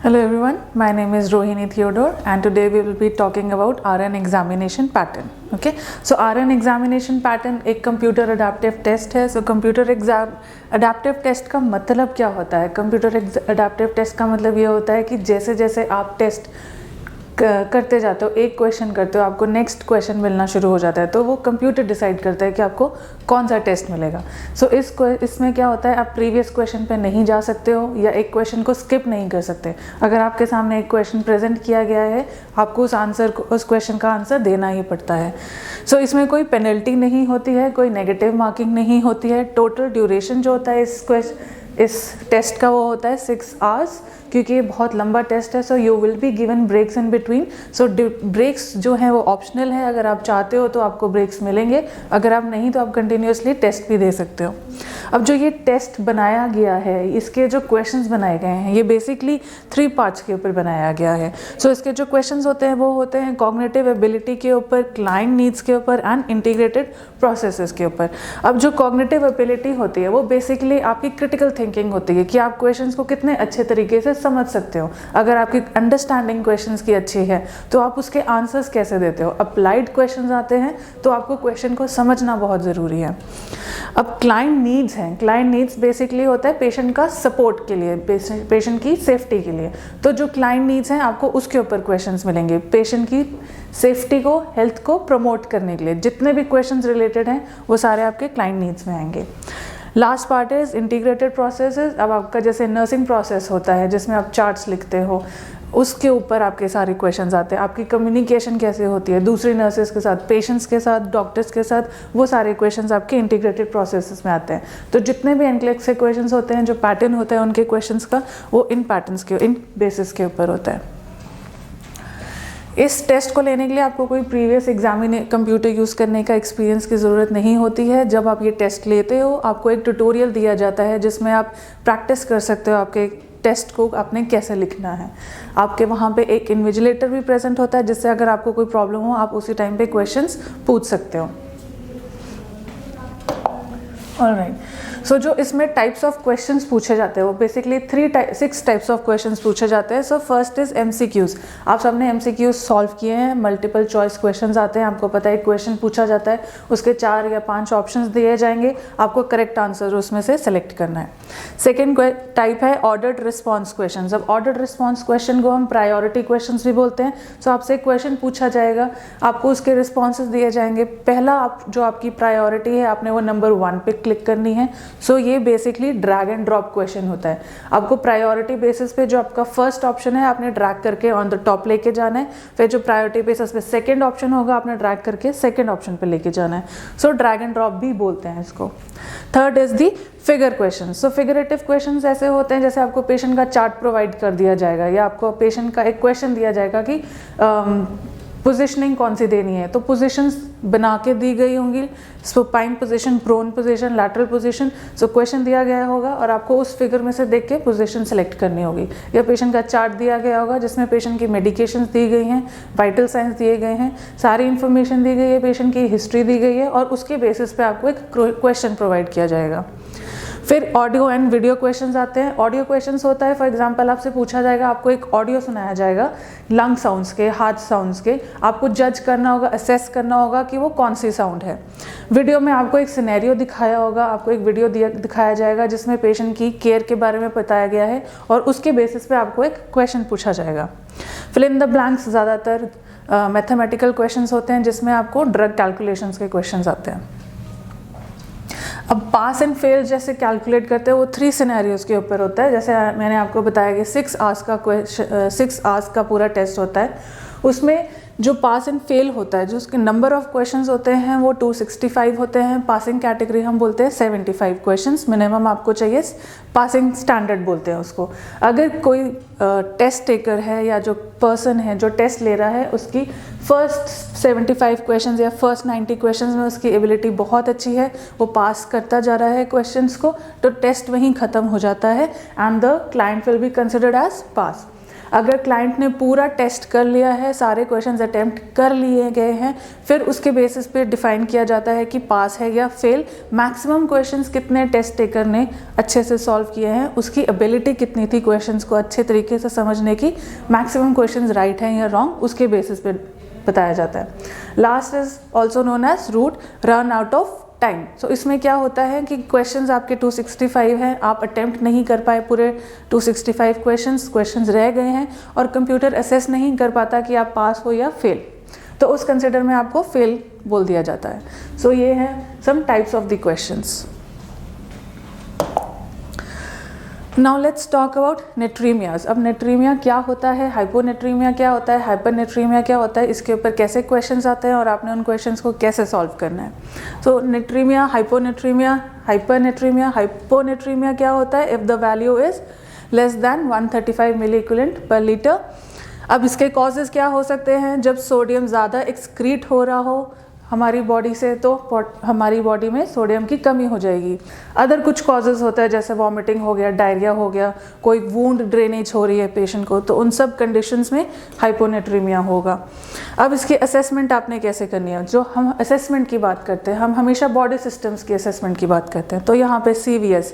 Hello everyone, my name is Rohini Theodore and today we will be talking about RN examination pattern. Okay, so RN examination pattern एक computer adaptive test है. Computer adaptive test का मतलब क्या होता है? Computer adaptive test का मतलब ये होता है कि जैसे जैसे आप टेस्ट करते जाते हो, एक क्वेश्चन करते हो, आपको नेक्स्ट क्वेश्चन मिलना शुरू हो जाता है, तो वो कंप्यूटर डिसाइड करता है कि आपको कौन सा टेस्ट मिलेगा. इसमें क्या होता है, आप प्रीवियस क्वेश्चन पे नहीं जा सकते हो या एक क्वेश्चन को स्किप नहीं कर सकते. अगर आपके सामने एक क्वेश्चन प्रेजेंट किया गया है, आपको उस क्वेश्चन का आंसर देना ही पड़ता है. इसमें कोई पेनल्टी नहीं होती है, कोई नेगेटिव मार्किंग नहीं होती है. टोटल ड्यूरेशन जो होता है इस टेस्ट का वो होता है 6 आवर्स, क्योंकि ये बहुत लंबा टेस्ट है. So you will be given breaks in between. So breaks जो हैं वो ऑप्शनल है. अगर आप चाहते हो तो आपको ब्रेक्स मिलेंगे, अगर आप नहीं तो आप कंटिन्यूसली टेस्ट भी दे सकते हो. अब जो ये टेस्ट बनाया गया है, इसके जो क्वेश्चंस बनाए गए हैं, ये बेसिकली 3 पार्ट्स के ऊपर बनाया गया है. इसके जो क्वेश्चंस होते हैं वो होते हैं कॉग्निटिव एबिलिटी के ऊपर, क्लाइंट नीड्स के ऊपर एंड इंटीग्रेटेड प्रोसेसेस के ऊपर. अब जो कॉग्निटिव एबिलिटी होती है वो बेसिकली आपकी क्रिटिकल थिंकिंग होती है कि आप क्वेश्चंस को कितने अच्छे तरीके से समझ सकते हो. अगर आपकी अंडरस्टैंडिंग क्वेश्चंस की अच्छी है तो आप उसके आंसर्स कैसे देते हो. अप्लाइड क्वेश्चंस आते हैं तो आपको क्वेश्चन को समझना बहुत ज़रूरी है. अब क्लाइंट नीड्स हैं. क्लाइंट नीड्स बेसिकली होता है पेशेंट का सपोर्ट के लिए, पेशेंट की सेफ्टी के लिए. तो जो क्लाइंट नीड्स हैं आपको उसके ऊपर क्वेश्चंस मिलेंगे. पेशेंट की सेफ्टी को, हेल्थ को प्रमोट करने के लिए जितने भी क्वेश्चंस रिलेटेड हैं वो सारे आपके क्लाइंट नीड्स में आएंगे. Last part is integrated processes. अब आपका जैसे नर्सिंग प्रोसेस होता है जिसमें आप चार्ट्स लिखते हो, उसके ऊपर आपके सारे क्वेश्चंस आते हैं. आपकी कम्युनिकेशन कैसे होती है दूसरी नर्सेस के साथ, पेशेंट्स के साथ, डॉक्टर्स के साथ, वो सारे क्वेश्चंस आपके इंटीग्रेटेड प्रोसेसेस में आते हैं. तो जितने भी एनक्लेक्स के क्वेश्चंस होते हैं, जो पैटर्न होता है उनके क्वेश्चंस का, वो इन पैटर्न्स के, इन बेसिस के ऊपर होता है. इस टेस्ट को लेने के लिए आपको कोई प्रीवियस कंप्यूटर यूज़ करने का एक्सपीरियंस की ज़रूरत नहीं होती है. जब आप ये टेस्ट लेते हो आपको एक ट्यूटोरियल दिया जाता है जिसमें आप प्रैक्टिस कर सकते हो आपके टेस्ट को आपने कैसे लिखना है. आपके वहाँ पे एक इन्विजिलेटर भी प्रेजेंट होता है जिससे अगर आपको कोई प्रॉब्लम हो आप उसी टाइम पे क्वेश्चंस पूछ सकते हो. ऑलराइट, सो जो इसमें टाइप्स ऑफ क्वेश्चंस पूछे जाते हैं वो बेसिकली 6 टाइप्स ऑफ क्वेश्चंस पूछे जाते हैं. So first is MCQs. आप सबने MCQs सॉल्व किए हैं. मल्टीपल चॉइस क्वेश्चंस आते हैं. आपको पता है क्वेश्चन पूछा जाता है, उसके 4 या 5 ऑप्शंस दिए जाएंगे, आपको करेक्ट आंसर उसमें से सेलेक्ट करना है. सेकेंड टाइप है ऑर्डर्ड रिस्पॉन्स क्वेश्चन. अब ऑर्डर्ड रिस्पॉन्स क्वेश्चन को हम प्रायोरिटी क्वेश्चन भी बोलते हैं. सो आपसे एक क्वेश्चन पूछा जाएगा, आपको उसके रिस्पॉन्सेज दिए जाएंगे. पहला जो आपकी प्रायोरिटी है आपने वो नंबर 1 पे क्लिक करनी है. ये basically drag and drop question होता है. आपको प्रायोरिटी बेसिस पे जो आपका फर्स्ट ऑप्शन है आपने ड्रैग करके ऑन द टॉप लेके जाना है. फिर जो प्रायोरिटी बेसिस पे सेकंड ऑप्शन होगा आपने ड्रैग करके सेकंड ऑप्शन पे लेके जाना है. ड्रैग एंड ड्रॉप भी बोलते हैं इसको. Third is the figure question. Figurative questions ऐसे होते हैं जैसे आपको पेशेंट का चार्ट प्रोवाइड कर दिया जाएगा या आपको पेशेंट का एक क्वेश्चन दिया जाएगा कि पोजीशनिंग कौन सी देनी है, तो पोजीशंस बना के दी गई होंगी. Supine position, prone position, lateral position. Question दिया गया होगा और आपको उस फिगर में से देख के पोजीशन सेलेक्ट करनी होगी. या पेशेंट का चार्ट दिया गया होगा जिसमें पेशेंट की मेडिकेशंस दी गई हैं, वाइटल साइंस दिए गए हैं, सारी इन्फॉर्मेशन दी गई है, पेशेंट की हिस्ट्री दी गई है और उसके बेसिस पे आपको एक क्वेश्चन प्रोवाइड किया जाएगा. फिर ऑडियो एंड वीडियो क्वेश्चंस आते हैं. ऑडियो क्वेश्चंस होता है फॉर एग्जांपल आपसे पूछा जाएगा, आपको एक ऑडियो सुनाया जाएगा लंग साउंड्स के, हार्ट साउंड्स के. आपको जज करना होगा, असेस करना होगा कि वो कौन सी साउंड है. वीडियो में आपको एक सिनेरियो दिखाया होगा, आपको एक वीडियो दिखाया जाएगा जिसमें पेशेंट की केयर के बारे में बताया गया है और उसके बेसिस पे आपको एक क्वेश्चन पूछा जाएगा. फिल इन द ब्लैंक्स ज़्यादातर मैथमेटिकल क्वेश्चंस होते हैं जिसमें आपको ड्रग कैलकुलेशंस के क्वेश्चंस आते हैं. अब पास एंड फेल जैसे कैलकुलेट करते हैं वो 3 सिनेरियोज के ऊपर होता है. जैसे मैंने आपको बताया कि 6 आवर्स का पूरा टेस्ट होता है. उसमें जो पास एंड फेल होता है, जो उसके नंबर ऑफ क्वेश्चंस होते हैं वो 265 होते हैं. पासिंग कैटेगरी हम बोलते हैं 75 क्वेश्चंस मिनिमम आपको चाहिए. पासिंग स्टैंडर्ड बोलते हैं उसको. अगर कोई टेस्ट टेकर है या जो पर्सन है जो टेस्ट ले रहा है उसकी फर्स्ट 75 क्वेश्चंस या फर्स्ट 90 क्वेश्चंस में उसकी एबिलिटी बहुत अच्छी है, वो पास करता जा रहा है क्वेश्चंस को, तो टेस्ट वहीं ख़त्म हो जाता है and the client will be considered as pass. अगर क्लाइंट ने पूरा टेस्ट कर लिया है, सारे क्वेश्चंस अटेम्प्ट कर लिए गए हैं, फिर उसके बेसिस पे डिफाइन किया जाता है कि पास है या फेल। मैक्सिमम क्वेश्चंस कितने टेस्ट टेकर ने अच्छे से सॉल्व किए हैं, उसकी एबिलिटी कितनी थी क्वेश्चंस को अच्छे तरीके से समझने की, मैक्सिमम क्वेश्चंस राइट हैं या रॉन्ग, उसके बेसिस पे बताया जाता है। Last is also known as route run out of time. So इसमें क्या होता है कि क्वेश्चंस आपके 265 हैं, आप अटेम्प्ट नहीं कर पाए पूरे 265 क्वेश्चंस रह गए हैं और कंप्यूटर असेस नहीं कर पाता कि आप पास हो या फेल, तो उस कंसिडर में आपको फेल बोल दिया जाता है। सो ये है some types of the questions. Now let's talk about natremias. अब नेट्रीमिया क्या होता है, हाइपोनेट्रीमिया क्या होता है, हाइपरनेट्रीमिया क्या होता है, इसके ऊपर कैसे क्वेश्चंस आते हैं और आपने उन क्वेश्चंस को कैसे सॉल्व करना है। So natremia, hyponatremia, hypernatremia. Hyponatremia क्या होता है, if the value is less than 135 milli equivalent per litre. अब इसके कॉजेज़ क्या हो सकते हैं, जब सोडियम ज़्यादा एक्सक्रीट हो रहा हो हमारी बॉडी से, तो हमारी बॉडी में सोडियम की कमी हो जाएगी। अदर कुछ कॉजेज़ होता है जैसे वॉमिटिंग हो गया, डायरिया हो गया, कोई वूंड ड्रेनेज हो रही है पेशेंट को, तो उन सब कंडीशंस में हाइपोनेट्रीमिया होगा। अब इसकी असेसमेंट आपने कैसे करनी है, जो हम असेसमेंट की बात करते हैं, हम हमेशा बॉडी सिस्टम्स की असेसमेंट की बात करते हैं। तो यहाँ पे CVS,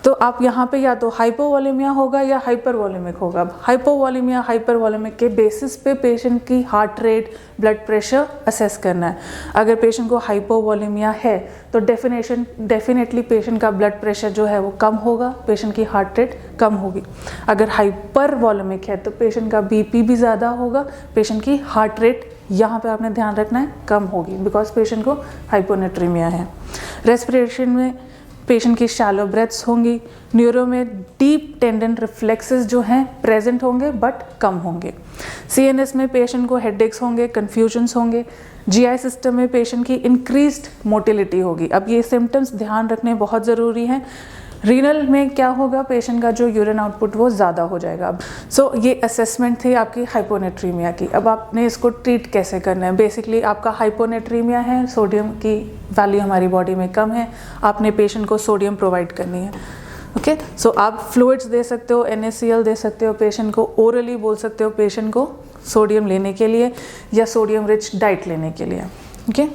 तो आप यहाँ पे या तो हाइपोवॉलेमिया होगा या हाइपरवॉलेमिक होगा। हाइपोवॉलेमिया, हाइपरवॉलेमिक के बेसिस पे पेशेंट की heart rate, blood pressure assess करना है। अगर पेशेंट को हाइपोवॉलेमिया है तो डेफिनेटली पेशेंट का ब्लड प्रेशर जो है वो कम होगा, पेशेंट की हार्ट रेट कम होगी। अगर हाइपरवॉलेमिक है तो पेशेंट का BP भी ज़्यादा होगा, पेशेंट की हार्ट रेट यहाँ पे आपने ध्यान रखना है कम होगी, बिकॉज पेशेंट को हाइपोनेट्रीमिया है। रेस्पिरेशन में पेशेंट की शैलो ब्रेथ्स होंगी। न्यूरो में डीप टेंडन रिफ्लेक्सेस जो हैं प्रेजेंट होंगे बट कम होंगे। CNS में पेशेंट को हेडेक्स होंगे, कन्फ्यूजन्स होंगे। GI सिस्टम में पेशेंट की इंक्रीज्ड मोटिलिटी होगी। अब ये सिम्टम्स ध्यान रखने बहुत ज़रूरी हैं। रीनल में क्या होगा, पेशेंट का जो यूरिन आउटपुट वो ज़्यादा हो जाएगा। सो ये असेसमेंट थी आपकी हाइपोनेट्रीमिया की। अब आपने इसको ट्रीट कैसे करना है। बेसिकली आपका हाइपोनेट्रीमिया है, सोडियम की वैल्यू हमारी बॉडी में कम है, आपने पेशेंट को सोडियम प्रोवाइड करनी है। ओके, सो आप फ्लूइड्स दे सकते हो, NaCl दे सकते हो, पेशेंट को ओरली बोल सकते हो पेशेंट को सोडियम लेने के लिए या सोडियम रिच डाइट लेने के लिए। Okay,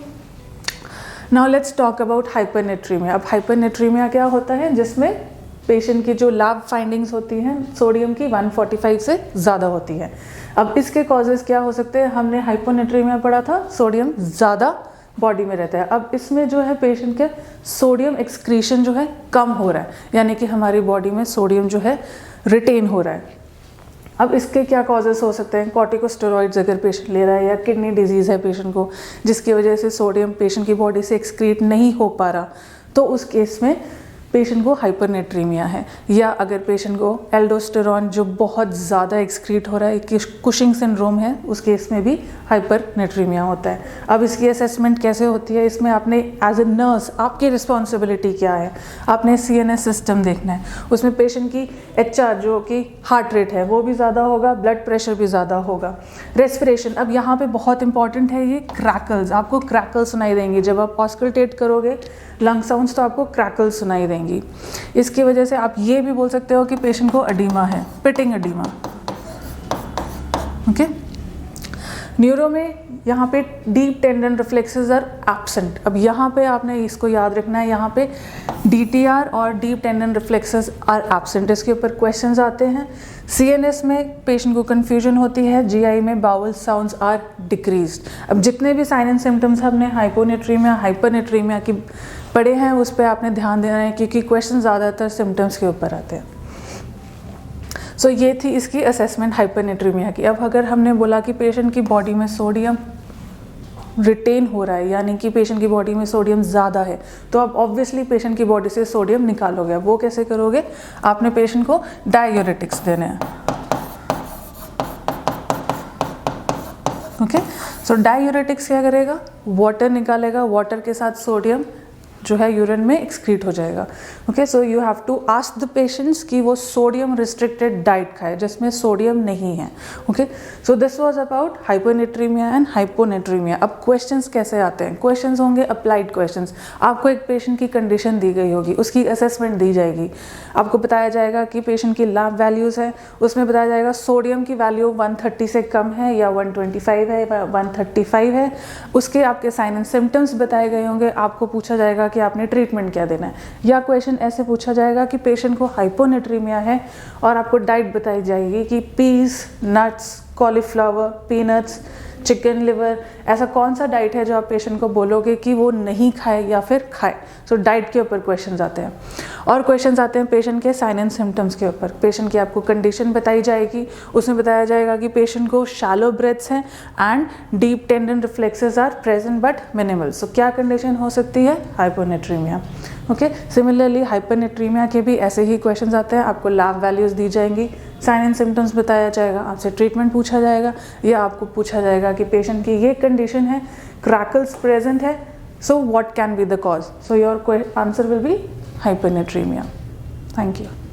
now let's talk about हाइपरनेट्रीमिया। अब हाइपरनेट्रीमिया क्या होता है, जिसमें पेशेंट की जो लैब फाइंडिंग्स होती हैं सोडियम की 145 से ज़्यादा होती है। अब इसके कॉजेज़ क्या हो सकते हैं, हमने हाइपोनेट्रीमिया पढ़ा था, सोडियम ज़्यादा बॉडी में रहता है। अब इसमें जो है पेशेंट के सोडियम एक्सक्रीशन जो है कम हो रहा है, यानी कि हमारी बॉडी में सोडियम जो है रिटेन हो रहा है। अब इसके क्या कॉजेज़ हो सकते हैं, कॉर्टिकोस्टेरॉइड्स अगर पेशेंट ले रहा है या किडनी डिजीज़ है पेशेंट को जिसकी वजह से सोडियम पेशेंट की बॉडी से एक्सक्रीट नहीं हो पा रहा, तो उस केस में पेशेंट को हाइपरनेट्रीमिया है। या अगर पेशेंट को एल्डोस्टेरॉन जो बहुत ज़्यादा एक्सक्रीट हो रहा है, कुशिंग सिंड्रोम है, उस केस में भी हाइपरनेट्रीमिया होता है। अब इसकी असेसमेंट कैसे होती है, इसमें आपने एज ए नर्स आपकी रिस्पॉन्सिबिलिटी क्या है, आपने CNS सिस्टम देखना है, उसमें पेशेंट की HR जो कि हार्ट रेट है वो भी ज़्यादा होगा, ब्लड प्रेशर भी ज़्यादा होगा। रेस्पिरेशन, अब यहाँ पे बहुत इंपॉर्टेंट है ये क्रैकल्स, आपको क्रैकल्स सुनाई देंगी जब आप ऑस्कल्टेट करोगे लंग साउंड्स, तो आपको क्रैकल्स सुनाई देंगी। इसकी वजह से आप ये भी बोल सकते हो कि पेशेंट को एडिमा है, पिटिंग एडिमा। ओके, न्यूरो में यहाँ पे deep tendon reflexes are absent. अब यहाँ पे आपने इसको याद रखना है, यहाँ पे DTR और deep tendon reflexes are absent, इसके ऊपर क्वेश्चंस आते हैं। CNS में पेशेंट को कन्फ्यूजन होती है, GI में बाउल साउंड्स आर डिक्रीज्ड। अब जितने भी साइन एंड सिम्टम्स हमने हाइपोनेट्रीमिया, हाइपरनेट्रीमिया की पढ़े हैं उस पर आपने ध्यान देना है, क्योंकि क्वेश्चन ज़्यादातर सिम्टम्स के ऊपर आते हैं। सो ये थी इसकी असेसमेंट हाइपरनेट्रीमिया की। अब अगर हमने बोला कि पेशेंट की बॉडी में सोडियम रिटेन हो रहा है, यानी कि पेशेंट की बॉडी में सोडियम ज़्यादा है, तो आप ऑब्वियसली पेशेंट की बॉडी से सोडियम निकालोगे। अब वो कैसे करोगे, आपने पेशेंट को डाययूरेटिक्स देने हैं। ओके, सो डाययूरेटिक्स क्या करेगा, वाटर निकालेगा, वाटर के साथ सोडियम जो है यूरिन में एक्सक्रीट हो जाएगा। Okay, so you have to ask the patients कि वो सोडियम रिस्ट्रिक्टेड डाइट खाए जिसमें सोडियम नहीं है। Okay, so this was about hyponatraemia and hyponatraemia. अब क्वेश्चंस कैसे आते हैं? क्वेश्चंस होंगे अप्लाइड क्वेश्चंस। आपको एक पेशेंट की कंडीशन दी गई होगी, उसकी असेसमेंट दी जाएगी, आपको बताया जाएगा कि पेशेंट की लैब वैल्यूज़ है, उसमें बताया जाएगा सोडियम की वैल्यू 130 से कम है या 125 है या 135 है, उसके आपके साइन एंड सिम्टम्स बताए गए होंगे, आपको पूछा जाएगा कि आपने ट्रीटमेंट क्या देना है। या क्वेश्चन ऐसे पूछा जाएगा कि पेशेंट को हाइपोनेट्रीमिया है और आपको डाइट बताई जाएगी कि peas, nuts, cauliflower, peanuts, chicken liver, ऐसा कौन सा डाइट है जो आप पेशेंट को बोलोगे कि वो नहीं खाए या फिर खाए। सो डाइट के ऊपर क्वेश्चंस आते हैं। और क्वेश्चंस आते हैं पेशेंट के साइन एंड सिम्टम्स के ऊपर। पेशेंट की आपको कंडीशन बताई जाएगी, उसमें बताया जाएगा कि पेशेंट को शैलो ब्रेथ्स हैं and deep tendon reflexes are present but minimal. So क्या कंडीशन हो सकती है? हाइपोनेट्रीमिया। ओके, सिमिलरली हाइपोनेट्रीमिया के भी ऐसे ही क्वेश्चंस आते हैं। आपको लैब वैल्यूज़ दी जाएंगी, साइन एंड सिम्टम्स बताया जाएगा, आपसे ट्रीटमेंट पूछा जाएगा, या आपको पूछा जाएगा कि पेशेंट की ये कंडीशन है, क्रैकल्स प्रेजेंट है, so what can be the cause? So your answer will be hyponatraemia. Thank you.